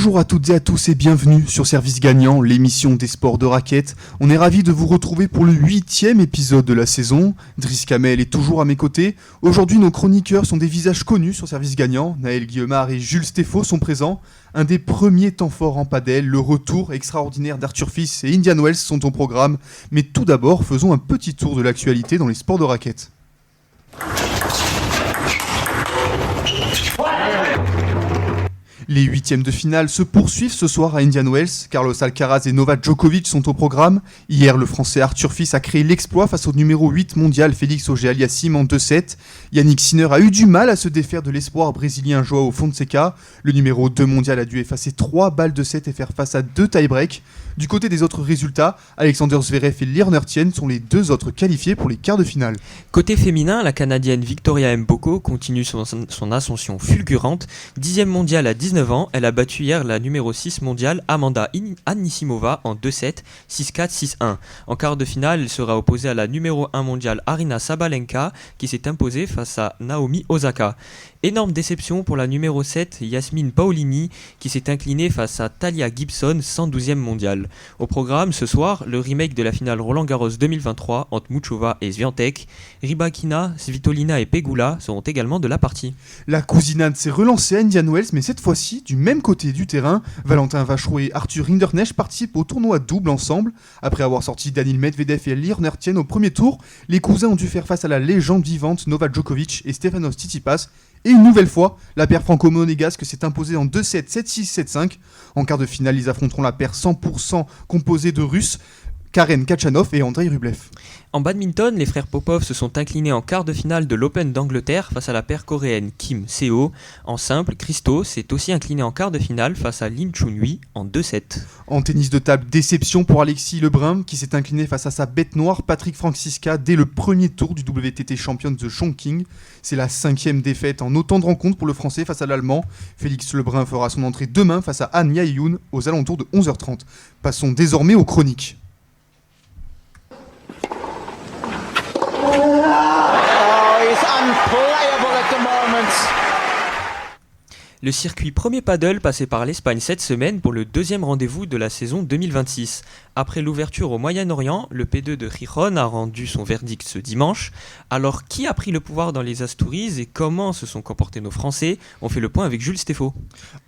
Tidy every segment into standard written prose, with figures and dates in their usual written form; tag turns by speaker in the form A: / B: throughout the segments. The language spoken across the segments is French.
A: Bonjour à toutes et à tous et bienvenue sur Service Gagnant, l'émission des sports de raquettes. On est ravis de vous retrouver pour le 8e épisode de la saison. Driss Kamel est toujours à mes côtés. Aujourd'hui, nos chroniqueurs sont des visages connus sur Service Gagnant. Naël Guillemard et Jules Stéphos sont présents. Un des premiers temps forts en padel, le retour extraordinaire d'Arthur Fils et Indian Wells sont au programme. Mais tout d'abord, faisons un petit tour de l'actualité dans les sports de raquettes. Les huitièmes de finale se poursuivent ce soir à Indian Wells. Carlos Alcaraz et Novak Djokovic sont au programme. Hier, le Français Arthur Fils a créé l'exploit face au numéro 8 mondial Félix Auger-Aliassime en 2-7. Yannick Sinner a eu du mal à se défaire de l'espoir brésilien Joao Fonseca. Le numéro 2 mondial a dû effacer 3 balles de 7 et faire face à 2 tie-breaks. Du côté des autres résultats, Alexander Zverev et Lee Tien sont les deux autres qualifiés pour les quarts de finale.
B: Côté féminin, la Canadienne Victoria Mboko continue son ascension fulgurante. 10e mondiale à 19 ans, elle a battu hier la numéro 6 mondiale Amanda Anisimova en 2-7, 6-4, 6-1. En quart de finale, elle sera opposée à la numéro 1 mondiale Aryna Sabalenka qui s'est imposée face à Naomi Osaka. Énorme déception pour la numéro 7, Yasmine Paolini, qui s'est inclinée face à Talia Gibson, 112e mondiale. Au programme, ce soir, le remake de la finale Roland-Garros 2023 entre Muchova et Swiatek. Rybakina, Svitolina et Pegula seront également de la partie.
A: La cousinade s'est relancée à Indian Wells, mais cette fois-ci, du même côté du terrain, Valentin Vacherot et Arthur Rinderknecht participent au tournoi double ensemble. Après avoir sorti Daniil Medvedev et Lee Tien au premier tour, les cousins ont dû faire face à la légende vivante Novak Djokovic et Stefanos Tsitsipas. Et une nouvelle fois, la paire franco-monégasque s'est imposée en 2-7, 7-6, 7-5. En quart de finale, ils affronteront la paire 100% composée de Russes, Karen Khachanov et Andrei Rublev.
B: En badminton, les frères Popov se sont inclinés en quart de finale de l'Open d'Angleterre face à la paire coréenne Kim Seo. En simple, Christo s'est aussi incliné en quart de finale face à Lim Chun-hui en 2-7.
A: En tennis de table, déception pour Alexis Lebrun qui s'est incliné face à sa bête noire Patrick Francisca dès le premier tour du WTT Champions de Chongqing. C'est la 5e défaite en autant de rencontres pour le Français face à l'Allemand. Félix Lebrun fera son entrée demain face à Han Yae-yoon aux alentours de 11h30. Passons désormais aux chroniques.
B: Le circuit Premier Paddle passait par l'Espagne cette semaine pour le deuxième rendez-vous de la saison 2026. Après l'ouverture au Moyen-Orient, le P2 de Gijón a rendu son verdict ce dimanche. Alors, qui a pris le pouvoir dans les Asturias et comment se sont comportés nos Français ? On fait le point avec Jules Stéphos.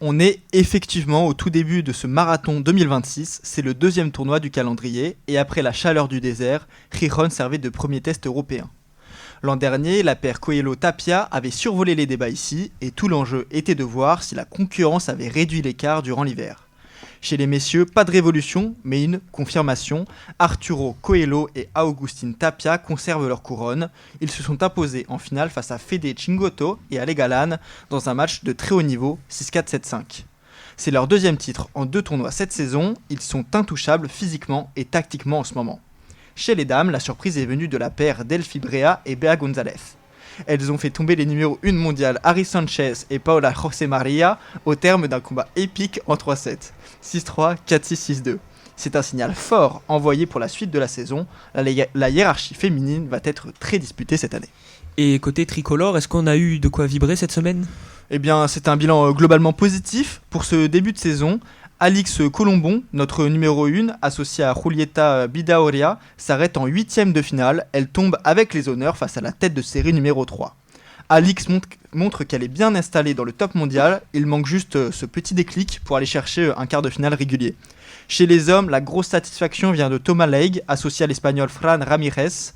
C: On est effectivement au tout début de ce marathon 2026, c'est le deuxième tournoi du calendrier et après la chaleur du désert, Gijón servait de premier test européen. L'an dernier, la paire Coelho-Tapia avait survolé les débats ici et tout l'enjeu était de voir si la concurrence avait réduit l'écart durant l'hiver. Chez les messieurs, pas de révolution, mais une confirmation. Arturo Coelho et Agustín Tapia conservent leur couronne. Ils se sont imposés en finale face à Fede Chingoto et Ale Galán dans un match de très haut niveau, 6-4, 7-5. C'est leur deuxième titre en 2 tournois cette saison. Ils sont intouchables physiquement et tactiquement en ce moment. Chez les dames, la surprise est venue de la paire Delphi Brea et Bea González. Elles ont fait tomber les numéros 1 mondiales Ari Sanchez et Paola José Maria au terme d'un combat épique en 3-7. 6-3, 4-6, 6-2. C'est un signal fort envoyé pour la suite de la saison. La hiérarchie féminine va être très disputée cette année.
B: Et côté tricolore, est-ce qu'on a eu de quoi vibrer cette semaine ?
C: Eh bien, c'est un bilan globalement positif pour ce début de saison. Alix Colombon, notre numéro 1, associée à Julieta Bidaoria, s'arrête en 8e de finale. Elle tombe avec les honneurs face à la tête de série numéro 3. Alix montre qu'elle est bien installée dans le top mondial. Il manque juste ce petit déclic pour aller chercher un quart de finale régulier. Chez les hommes, la grosse satisfaction vient de Thomas Leigh, associé à l'espagnol Fran Ramirez.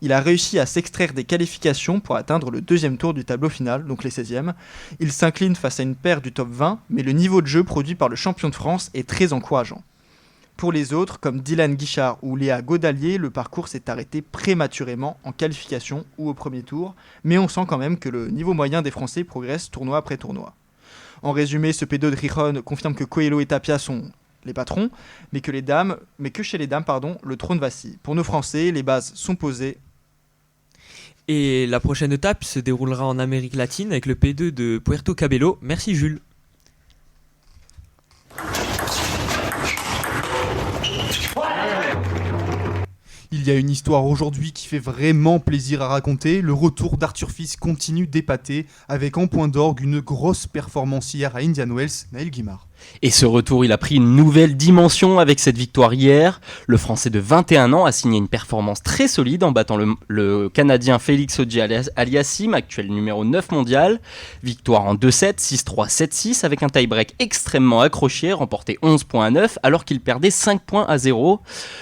C: Il a réussi à s'extraire des qualifications pour atteindre le deuxième tour du tableau final, donc les 16e. Il s'incline face à une paire du top 20, mais le niveau de jeu produit par le champion de France est très encourageant. Pour les autres, comme Dylan Guichard ou Léa Godalier, le parcours s'est arrêté prématurément en qualification ou au premier tour, mais on sent quand même que le niveau moyen des Français progresse tournoi après tournoi. En résumé, ce P2 de Gijón confirme que Coelho et Tapia sont les patrons, mais que chez les dames, le trône vacille. Pour nos Français, les bases sont posées.
B: Et la prochaine étape se déroulera en Amérique latine avec le P2 de Puerto Cabello. Merci Jules.
A: Il y a une histoire aujourd'hui qui fait vraiment plaisir à raconter. Le retour d'Arthur Fils continue d'épater avec en point d'orgue une grosse performance hier à Indian Wells, Naël Guillemard.
D: Et ce retour, il a pris une nouvelle dimension avec cette victoire hier. Le Français de 21 ans a signé une performance très solide en battant le Canadien Félix Auger-Aliassime, actuel numéro 9 mondial. Victoire en 2-7, 6-3, 7-6 avec un tie-break extrêmement accroché, remporté 11 points à 9 alors qu'il perdait 5 points à 0.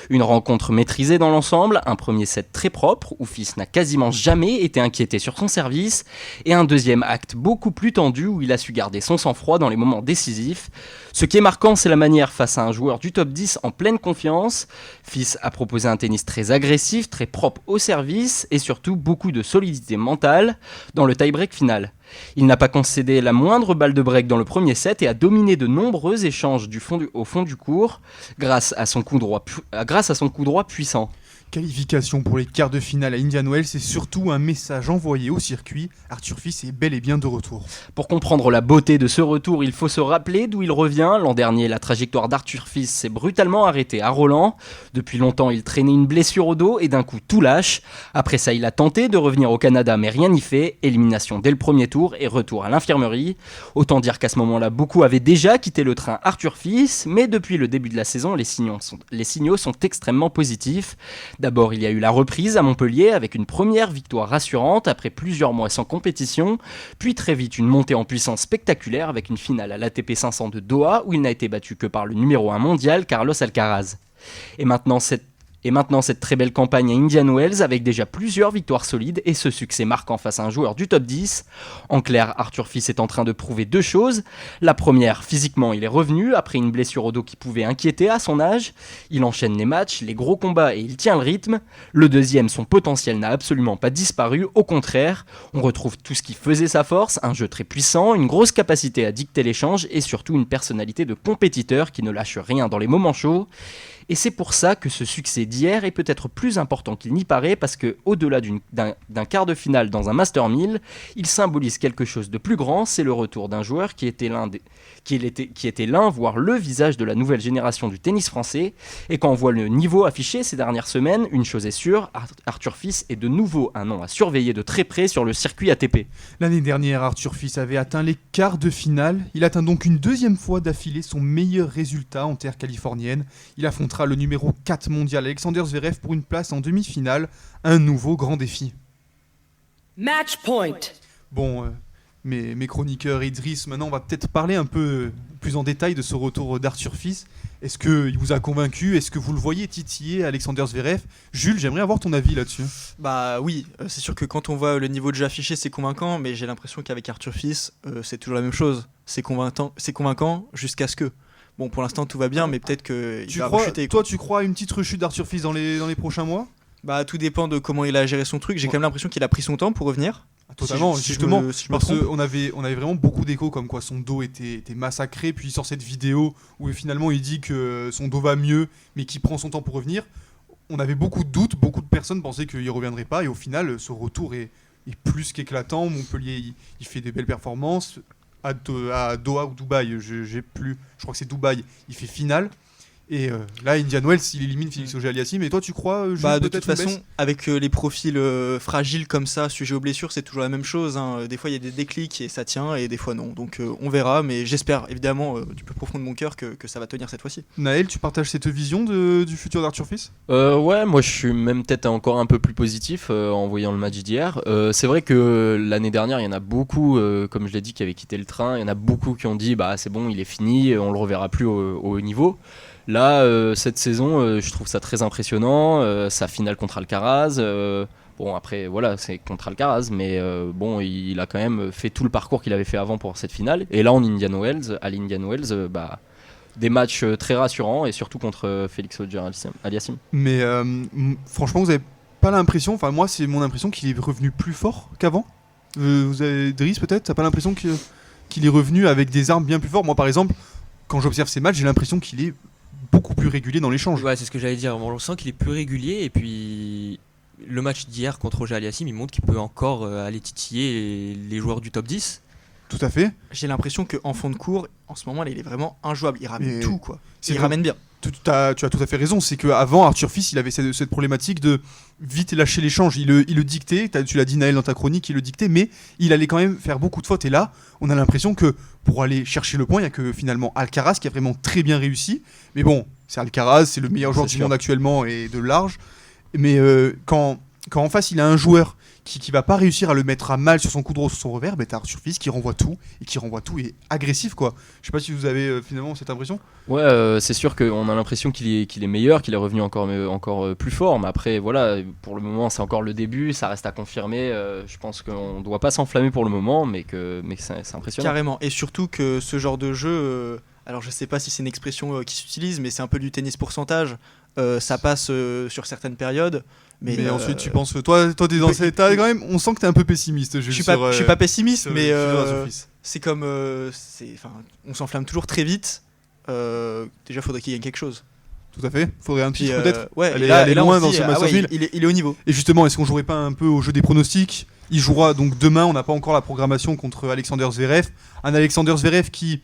D: Une rencontre maîtrisée dans l'ensemble, un premier set très propre où Fils n'a quasiment jamais été inquiété sur son service et un deuxième acte beaucoup plus tendu où il a su garder son sang-froid dans les moments décisifs. Ce qui est marquant, c'est la manière face à un joueur du top 10 en pleine confiance. Fils a proposé un tennis très agressif, très propre au service et surtout beaucoup de solidité mentale dans le tie-break final. Il n'a pas concédé la moindre balle de break dans le premier set et a dominé de nombreux échanges au fond du court grâce à son coup droit puissant.
A: Qualification pour les quarts de finale à Indian Wells et surtout un message envoyé au circuit. Arthur Fils est bel et bien de retour.
D: Pour comprendre la beauté de ce retour, il faut se rappeler d'où il revient. L'an dernier, la trajectoire d'Arthur Fils s'est brutalement arrêtée à Roland. Depuis longtemps, il traînait une blessure au dos et d'un coup tout lâche. Après ça, il a tenté de revenir au Canada mais rien n'y fait. Élimination dès le premier tour et retour à l'infirmerie. Autant dire qu'à ce moment-là, beaucoup avaient déjà quitté le train Arthur Fils, mais depuis le début de la saison, les signaux sont extrêmement positifs. D'abord, il y a eu la reprise à Montpellier avec une première victoire rassurante après plusieurs mois sans compétition, puis très vite une montée en puissance spectaculaire avec une finale à l'ATP 500 de Doha où il n'a été battu que par le numéro 1 mondial Carlos Alcaraz. Et maintenant cette très belle campagne à Indian Wells avec déjà plusieurs victoires solides et ce succès marquant face à un joueur du top 10. En clair, Arthur Fils est en train de prouver deux choses. La première, physiquement, il est revenu après une blessure au dos qui pouvait inquiéter à son âge. Il enchaîne les matchs, les gros combats et il tient le rythme. Le deuxième, son potentiel n'a absolument pas disparu. Au contraire, on retrouve tout ce qui faisait sa force, un jeu très puissant, une grosse capacité à dicter l'échange et surtout une personnalité de compétiteur qui ne lâche rien dans les moments chauds. Et c'est pour ça que ce succès d'hier est peut-être plus important qu'il n'y paraît parce que au-delà d'un quart de finale dans un Master 1000, il symbolise quelque chose de plus grand, c'est le retour d'un joueur qui était l'un, voire le visage de la nouvelle génération du tennis français. Et quand on voit le niveau affiché ces dernières semaines, une chose est sûre, Arthur Fils est de nouveau un nom à surveiller de très près sur le circuit ATP.
A: L'année dernière, Arthur Fils avait atteint les quarts de finale. Il atteint donc une deuxième fois d'affilée son meilleur résultat en terre californienne. Il affrontera le numéro 4 mondial Alexander Zverev pour une place en demi-finale. Un nouveau grand défi.
E: Match point.
A: Bon, mes chroniqueurs Idriss, maintenant on va peut-être parler un peu plus en détail de ce retour d'Arthur Fils. Est-ce qu'il vous a convaincu? Est-ce que vous le voyez titiller Alexander Zverev? Jules, j'aimerais avoir ton avis là-dessus.
C: Bah oui, c'est sûr que quand on voit le niveau de jeu affiché, c'est convaincant, mais j'ai l'impression qu'avec Arthur Fils, c'est toujours la même chose. C'est convaincant jusqu'à ce que... Bon, pour l'instant tout va bien, mais peut-être qu'il va rechuter.
A: Toi, tu crois à une petite rechute d'Arthur Fils dans les prochains mois?
C: Bah tout dépend de comment il a géré son truc. J'ai quand même l'impression qu'il a pris son temps pour revenir.
A: Totalement, justement, parce
C: trompe.
A: qu'on avait vraiment beaucoup d'échos comme quoi son dos était massacré, puis il sort cette vidéo où finalement il dit que son dos va mieux, mais qu'il prend son temps pour revenir. On avait beaucoup de doutes, beaucoup de personnes pensaient qu'il ne reviendrait pas, et au final, ce retour est plus qu'éclatant. Montpellier, il fait des belles performances. À Doha ou Dubaï, je crois que c'est Dubaï, il fait finale. Et là, Indian Wells, il élimine Félix Auger-Aliassime. Et toi, tu crois
C: de toute façon, avec les profils fragiles comme ça, sujets aux blessures, c'est toujours la même chose. Hein. Des fois, il y a des déclics et ça tient, et des fois non. Donc, on verra. Mais j'espère, évidemment, du plus profond de mon cœur, que ça va tenir cette fois-ci.
A: Naël, tu partages cette vision du futur d'Arthur Fils?
D: Ouais, moi je suis même peut-être encore un peu plus positif en voyant le match d'hier. C'est vrai que l'année dernière, il y en a beaucoup, comme je l'ai dit, qui avaient quitté le train. Il y en a beaucoup qui ont dit bah c'est bon, il est fini, on le reverra plus au haut niveau. Là, cette saison, je trouve ça très impressionnant. Sa finale contre Alcaraz. Bon, après, voilà, c'est contre Alcaraz, mais bon, il a quand même fait tout le parcours qu'il avait fait avant pour cette finale. Et là, à l'Indian Wells, des matchs très rassurants, et surtout contre Félix Auger-Aliassime.
A: Mais franchement, vous avez pas l'impression, enfin moi, c'est mon impression qu'il est revenu plus fort qu'avant. Vous avez Driss, peut-être, t'as pas l'impression qu'il est revenu avec des armes bien plus fortes? Moi, par exemple, quand j'observe ces matchs, j'ai l'impression qu'il est beaucoup plus régulier dans l'échange.
B: Ouais, c'est ce que j'allais dire. On sent qu'il est plus régulier, et puis le match d'hier contre Auger-Aliassime, il montre qu'il peut encore aller titiller les joueurs du top 10.
A: Tout à fait.
C: J'ai l'impression qu'en fond de cours, en ce moment, il est vraiment injouable. Il ramène tout, quoi.
A: Il
C: ramène bien.
A: tu as tout à fait raison. C'est qu'avant, Arthur Fils, il avait cette problématique de vite lâcher l'échange. Il le dictait, tu l'as dit Naël dans ta chronique, il le dictait, mais il allait quand même faire beaucoup de fautes. Et là, on a l'impression que pour aller chercher le point, il n'y a que finalement Alcaraz qui a vraiment très bien réussi. Mais bon, c'est Alcaraz, c'est le meilleur joueur du monde actuellement et de large. Mais quand en face, il a un joueur qui va pas réussir à le mettre à mal sur son coup droit ou sur son revers, t'as Arthur Fils qui renvoie tout et agressif quoi. Je sais pas si vous avez finalement cette impression.
D: Ouais, c'est sûr qu'on a l'impression qu'il est meilleur, qu'il est revenu encore plus fort, mais après voilà, pour le moment c'est encore le début, ça reste à confirmer. Je pense qu'on doit pas s'enflammer pour le moment, mais c'est impressionnant.
C: Carrément, et surtout que ce genre de jeu, alors je sais pas si c'est une expression qui s'utilise, mais c'est un peu du tennis pourcentage. Ça passe sur certaines périodes.
A: Mais ensuite, tu penses, toi t'es dans cette état quand même. On sent que t'es un peu pessimiste.
C: Je suis pas pessimiste, mais c'est comme, on s'enflamme toujours très vite. Déjà, faudrait qu'il gagne quelque chose.
A: Tout à fait. Faudrait un petit peut-être.
C: Ouais.
A: Aller loin dans ce Masters 1000.
C: Il est au niveau.
A: Et justement, est-ce qu'on jouerait pas un peu au jeu des pronostics ? Il jouera donc demain. On n'a pas encore la programmation contre Alexander Zverev. Un Alexander Zverev qui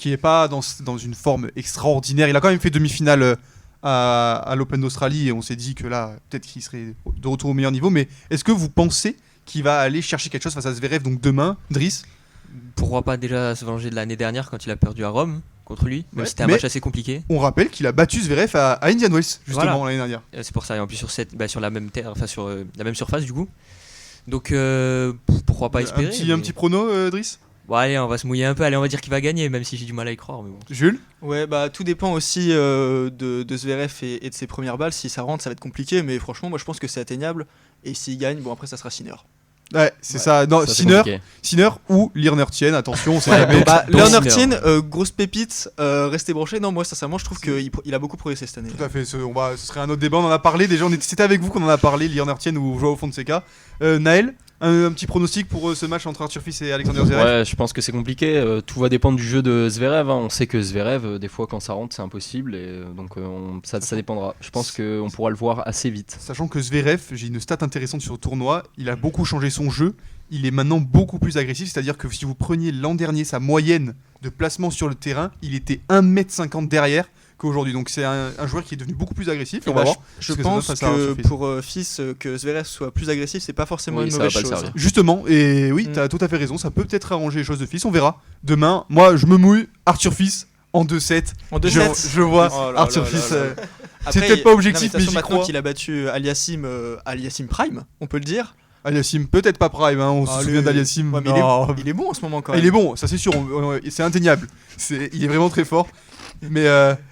A: est pas dans une forme extraordinaire. Il a quand même fait demi-finale à l'Open d'Australie et on s'est dit que là peut-être qu'il serait de retour au meilleur niveau, mais est-ce que vous pensez qu'il va aller chercher quelque chose face à Zverev donc demain, Driss ?
B: Pourquoi pas déjà se venger de l'année dernière quand il a perdu à Rome contre lui, même si c'était un
A: mais
B: match assez compliqué.
A: On rappelle qu'il a battu Zverev à Indian Wells justement l'année dernière.
B: C'est pour ça, et en plus sur la même terre, enfin sur la même surface du coup. Donc pourquoi pas espérer.
A: Un petit prono, Driss ?
B: Bon allez, on va se mouiller un peu, allez on va dire qu'il va gagner, même si j'ai du mal à y croire. Mais bon.
A: Jules ?
C: Ouais, bah tout dépend aussi de Zverev et de ses premières balles. Si ça rentre, ça va être compliqué, mais franchement, moi je pense que c'est atteignable. Et s'il gagne, bon après ça sera Sinner.
A: Ouais, c'est ça. Non, Sinner ou Lerner Tien, attention, c'est jamais.
C: Lerner Tien, grosse pépite, restez branchés. Non, moi sincèrement, je trouve qu'il a beaucoup progressé cette année.
A: Tout à fait, ce serait un autre débat, on en a parlé déjà, c'était avec vous qu'on en a parlé, Lerner Tien ou Joao Fonseca. Naël, un petit pronostic pour ce match entre Arthur Fils et Alexander Zverev ?
D: Ouais, je pense que c'est compliqué. Tout va dépendre du jeu de Zverev. On sait que Zverev, des fois, quand ça rentre, c'est impossible. Et donc, ça dépendra. Je pense qu'on pourra le voir assez vite.
A: Sachant que Zverev, j'ai une stat intéressante sur le tournoi, il a beaucoup changé son jeu. Il est maintenant beaucoup plus agressif. C'est-à-dire que si vous preniez l'an dernier sa moyenne de placement sur le terrain, il était 1m50 derrière qu'aujourd'hui. Donc c'est un joueur qui est devenu beaucoup plus agressif. On va voir.
C: Je pense que pour Fils, que Zverev soit plus agressif, c'est pas forcément une mauvaise chose.
A: Justement, et oui, t'as tout à fait raison, ça peut peut-être arranger les choses de Fils, on verra. Demain, moi je me mouille, Arthur Fils en 2-7.
C: En 2-7
A: je vois Arthur Fils. C'est peut-être pas objectif, mais j'y crois.
C: Maintenant qu'il a battu Aliassime Prime, on peut le dire.
A: Aliassime, peut-être pas Prime, hein, on se souvient d'Aliassime.
C: Ouais, mais il est bon en ce moment quand même.
A: Il est bon, ça c'est sûr, c'est indéniable. Il est vraiment très fort. Mais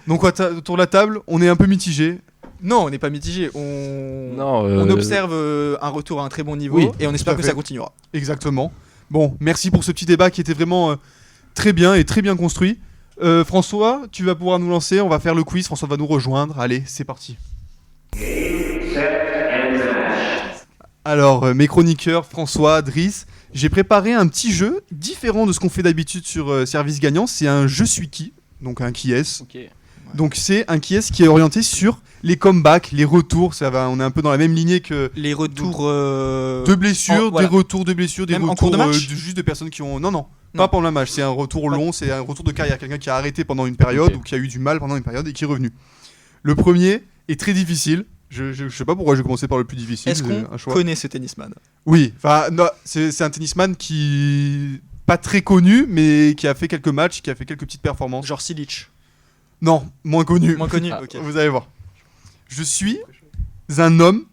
A: donc autour de la table, on est un peu mitigé.
C: Non, on n'est pas mitigé. On observe un retour à un très bon niveau et on espère que ça continuera.
A: Exactement. Bon, merci pour ce petit débat qui était vraiment très bien et très bien construit. François, tu vas pouvoir nous lancer. On va faire le quiz. François va nous rejoindre. Allez, c'est parti. Alors, mes chroniqueurs, François, Driss, j'ai préparé un petit jeu différent de ce qu'on fait d'habitude sur Service Gagnant. C'est un Je suis qui, donc un qui est.
D: Okay.
A: Donc c'est un qui est orienté sur les comebacks, les retours. On est un peu dans la même lignée que
C: les retours
A: de blessures,
C: voilà.
A: des retours de blessures, des
C: même
A: retours
C: en cours de match
A: juste de personnes qui ont pas pendant le match. C'est un retour long, c'est un retour de carrière, quelqu'un qui a arrêté pendant une période ou qui a eu du mal pendant une période et qui est revenu. Le premier est très difficile. Je sais pas pourquoi j'ai commencé par le plus difficile.
C: Est-ce qu'on connaît ce tennisman ?
A: Oui, c'est un tennisman qui pas très connu, mais qui a fait quelques matchs, qui a fait quelques petites performances.
C: Genre Silic ?
A: Non, moins connu.
C: Ok.
A: Vous allez voir. Je suis un homme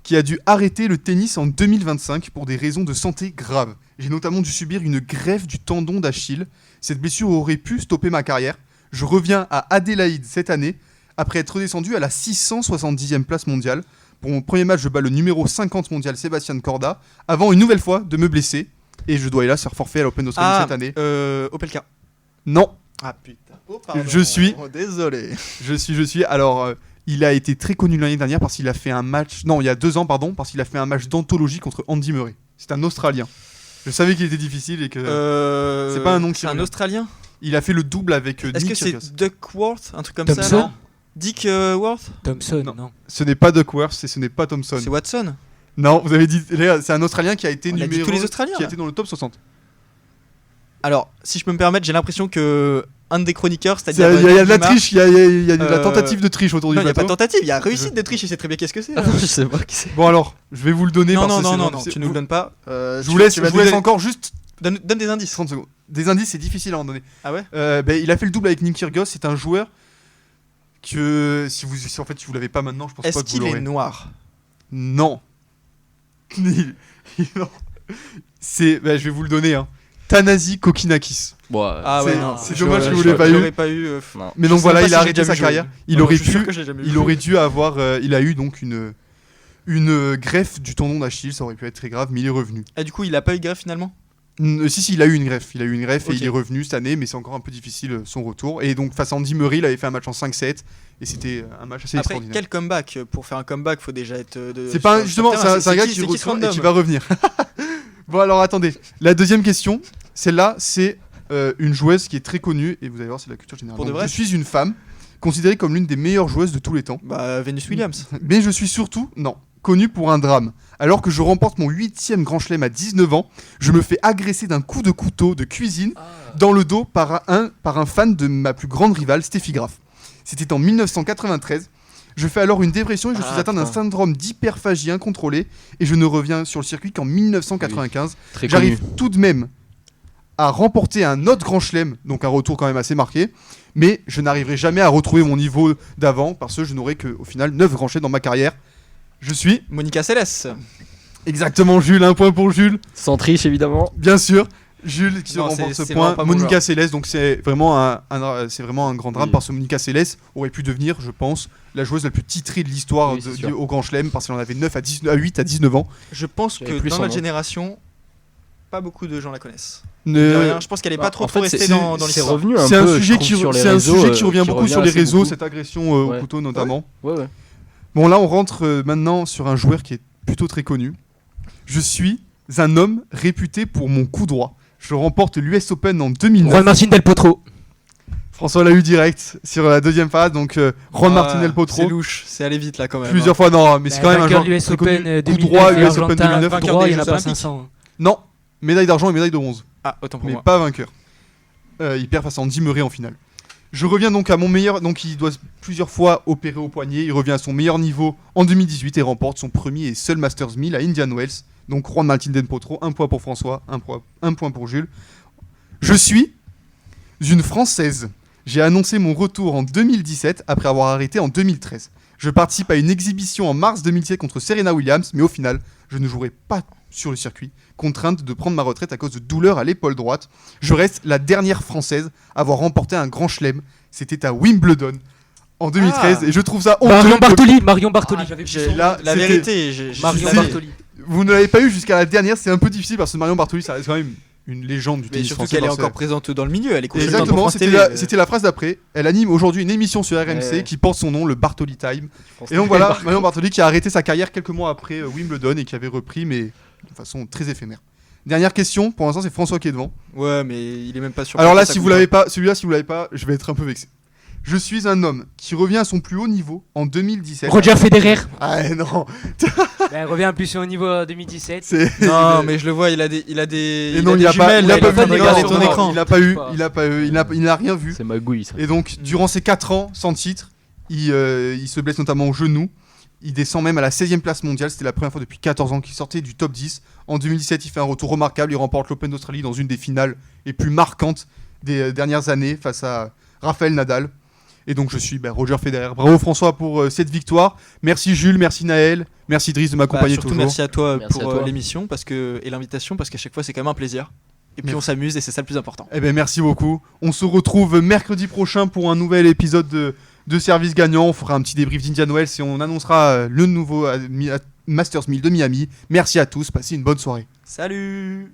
A: qui a dû arrêter le tennis en 2025 pour des raisons de santé graves. J'ai notamment dû subir une greffe du tendon d'Achille. Cette blessure aurait pu stopper ma carrière. Je reviens à Adélaïde cette année, après être redescendu à la 670e place mondiale. Pour mon premier match, je bats le numéro 50 mondial Sébastien Corda, avant une nouvelle fois de me blesser. Et je dois hélas faire forfait à l'Open d'Australie cette année.
C: Opelka.
A: Non.
C: Ah putain. Oh, pardon.
A: Désolé. Je suis. Alors, il a été très connu l'année dernière parce qu'il a fait un match. Non, il y a 2 ans, pardon, parce qu'il a fait un match d'anthologie contre Andy Murray. C'est un Australien. Je savais qu'il était difficile et que. C'est pas un nom qui.
C: C'est un Australien.
A: Il a fait le double avec
C: Est-ce
A: Nick
C: que
A: Kyrgios.
C: c'est Duckworth, un truc comme
B: Thompson ?
C: ça non Dick Worth ?
B: Thompson,
A: non. Ce n'est pas Duckworth et ce n'est pas Thompson.
C: C'est Watson ?
A: Non, vous avez dit. C'est un Australien qui a été
C: On a dit tous les Australiens,
A: qui a
C: là.
A: été dans le top 60.
C: Alors, si je peux me permettre, j'ai l'impression que un des chroniqueurs,
A: Il y
C: c'est-à-dire
A: a de la
C: Dumas-
A: triche, il y a de la
C: Euh,
A: tentative de triche autour
C: Non,
A: du
C: il n'y a pas de
A: plateau.
C: tentative, il y a réussite de triche, il sait très bien qu'est-ce que c'est.
D: Je sais pas qui c'est.
A: Bon alors, je vais vous le donner
C: Non,
A: parce
C: non,
A: que
C: non,
A: c'est-
C: non, non,
A: c'est-
C: tu nous le donnes pas.
A: Je vous laisse,
C: tu vas
A: je vous laisse
C: donner-
A: encore juste
C: Donne des indices.
A: 30 secondes. Des indices, c'est difficile à en donner.
C: Ah ouais
A: Il a fait le double avec Nick Kyrgios, c'est un joueur que si en fait si vous l'avez pas maintenant, je pense
C: Est-ce
A: pas que vous
C: qu'il est
A: l'aurez.
C: noir?
A: Non. Non. Je vais vous le donner hein. Thanasi Kokinakis.
D: Bon,
C: Ah ouais,
A: C'est-
C: non.
A: c'est
C: je-
A: dommage que
C: je-
A: vous l'ayez pas
C: je
A: eu.
C: l'aurais pas eu.
D: non.
A: Mais
C: Je
A: donc
C: sais
A: voilà,
C: pas
A: il
C: si
A: a
C: j'ai
A: arrêté
C: déjà
A: sa
C: vu
A: carrière.
C: jouer.
A: Il
C: Non,
A: aurait
C: je suis sûr
A: pu
C: que je l'ai jamais vu
A: il
C: jouer.
A: aurait dû avoir il a eu donc une greffe du tendon d'Achille, ça aurait pu être très grave, mais il est revenu.
C: Ah, du coup, il a pas eu greffe finalement?
A: Si, il a eu une greffe. Il a eu une greffe
C: Ok.
A: et il est revenu cette année, mais c'est encore un peu difficile son retour. Et donc, face à Andy Murray, il avait fait un match en 5-7 et c'était un match assez
C: Après,
A: extraordinaire.
C: quel comeback? Pour faire un comeback, faut déjà être.
A: C'est pas
C: sur
A: justement,
C: le
A: c'est
C: terrain.
A: un gars qui
C: c'est
A: retourne
C: ce
A: et
C: random
A: qui va revenir. Bon, alors attendez. La deuxième question, celle-là, c'est une joueuse qui est très connue et vous allez voir, c'est de la culture générale.
C: Pour de
A: Donc,
C: vrai
A: je suis une femme considérée comme l'une des meilleures joueuses de tous les temps.
C: Bah, Venus Williams.
A: Mais je suis surtout, connue pour un drame. Alors que je remporte mon 8e Grand Chelem à 19 ans, je me fais agresser d'un coup de couteau de cuisine dans le dos par un fan de ma plus grande rivale, Steffi Graf. C'était en 1993. Je fais alors une dépression et je suis atteint d'un
D: putain.
A: syndrome d'hyperphagie incontrôlée et je ne reviens sur le circuit qu'en 1995.
D: Très
A: J'arrive
D: connu.
A: tout de même à remporter un autre Grand Chelem, donc un retour quand même assez marqué, mais je n'arriverai jamais à retrouver mon niveau d'avant parce que je n'aurai qu'au final 9 Grands Chelems dans ma carrière. Je suis
C: Monica Seles.
A: exactement Jules, un point pour Jules,
D: Sans triche, évidemment.
A: bien sûr. Jules qui se
C: Non,
A: remporte
C: c'est
A: ce
C: vraiment
A: point.
C: pas mon
A: Monica
C: joueur.
A: Seles, donc c'est vraiment c'est vraiment un grand drame
D: Oui.
A: parce que Monica Seles aurait pu devenir, je pense, la joueuse la plus titrée de l'histoire
D: Oui, c'est sûr.
A: au Grand Chelem parce qu'elle en avait 9 à 8 à 19 ans.
C: Je pense
D: J'avais
C: que
D: plus
C: dans
D: son
C: notre
D: nom.
C: génération, pas beaucoup de gens la connaissent.
A: Ne-
C: De rien, je pense qu'elle est
D: bah,
C: pas trop
D: en fait,
C: restée
D: c'est-
C: dans
D: C'est
C: l'histoire.
D: revenu un
A: C'est
D: peu.
A: un sujet qui
D: sur les
A: c'est un
D: réseaux,
A: sujet qui revient beaucoup sur les
D: assez
A: réseaux,
D: beaucoup.
A: cette agression au
D: Ouais.
A: couteau notamment.
D: Ouais.
A: Bon, là, on rentre maintenant sur un joueur qui est plutôt très connu. Je suis un homme réputé pour mon coup droit. Je remporte l'US Open en 2009.
B: Juan Martín del Potro.
A: François l'a eu direct sur la deuxième phase, donc Juan Martín del
C: C'est
A: Potro.
C: louche, c'est allé vite là quand même.
A: Plusieurs fois, non, mais c'est quand même un
F: vainqueur
A: joueur
F: de l'US
A: très connu.
F: Open
A: Coup
F: 2009
A: droit,
F: et
A: US Open
F: Argentin,
A: 2009.
F: coup droit, il n'y en a
C: Vainqueur
F: pas
C: des Jeux
F: 500.
A: Non, médaille d'argent et médaille de bronze,
C: Ah, autant pour
A: mais
C: moi.
A: pas vainqueur. Il perd face à Andy Murray en finale. Je reviens donc à mon meilleur, donc il doit plusieurs fois opérer au poignet. Il revient à son meilleur niveau en 2018 et remporte son premier et seul Masters 1000 à Indian Wells. Donc Juan Martín del Potro, un point pour François, un point pour Jules. Je suis une Française. J'ai annoncé mon retour en 2017 après avoir arrêté en 2013. Je participe à une exhibition en mars 2017 contre Serena Williams, mais au final, je ne jouerai pas sur le circuit, contrainte de prendre ma retraite à cause de douleurs à l'épaule droite. Je reste la dernière Française à avoir remporté un grand chelem. C'était à Wimbledon en 2013 et je trouve ça honteux.
F: Marion
A: que-
F: Bartoli, Marion Bartoli.
A: Là,
C: La
A: c'était-
C: vérité,
F: Marion
A: sais-
F: Bartoli.
A: Vous ne l'avez pas eu jusqu'à la dernière, c'est un peu difficile parce que Marion Bartoli, ça reste quand même une légende du
C: mais
A: tennis
C: surtout
A: français.
C: qu'elle est
A: parce que-
C: encore présente dans le milieu, elle est consultante pour
A: Exactement,
C: France
A: c'était
C: TV.
A: c'était la phrase d'après. Elle anime aujourd'hui une émission sur RMC
D: Ouais.
A: qui porte son nom, le Bartoli Time. Et donc voilà, Marion Bartoli qui a arrêté sa carrière quelques mois après Wimbledon et qui avait repris, mais de façon très éphémère. Dernière question, pour l'instant c'est François qui est devant.
C: Ouais, mais il est même pas sûr.
A: Alors là, si vous l'avez pas, celui-là, si vous l'avez pas, je vais être un peu vexé. Je suis un homme qui revient à son plus haut niveau en 2017.
F: Roger Federer.
A: Ah non,
F: Ben, revient plus au niveau 2017.
A: c'est.
C: Non, mais je le vois, il a des
A: Et non,
C: a
A: il
C: des
A: a pas,
C: jumelles,
A: il a
C: là,
A: pas
C: est en train
A: vu,
C: de regarder
A: non,
C: ton
A: non,
C: écran.
A: il a pas eu, il n'a rien vu.
D: C'est magouille ça.
A: Et donc, durant ces 4 ans sans titre, il se blesse notamment au genou. Il descend même à la 16e place mondiale. C'était la première fois depuis 14 ans qu'il sortait du top 10. En 2017, il fait un retour remarquable. Il remporte l'Open d'Australie dans une des finales les plus marquantes des dernières années face à Rafael Nadal. Et donc, je suis Roger Federer. Bravo François pour cette victoire. Merci Jules, merci Naël, merci Driss de m'accompagner
C: Surtout
A: toujours.
C: merci à toi
D: Merci
C: pour
D: à toi.
C: l'émission et l'invitation parce qu'à chaque fois c'est quand même un plaisir. Et puis
A: Merci.
C: on s'amuse et c'est ça le plus important.
A: Eh ben merci beaucoup. On se retrouve mercredi prochain pour un nouvel épisode de Service Gagnant. On fera un petit débrief d'Indian Wells et on annoncera le nouveau Masters 1000 de Miami. Merci à tous, passez une bonne soirée.
C: Salut!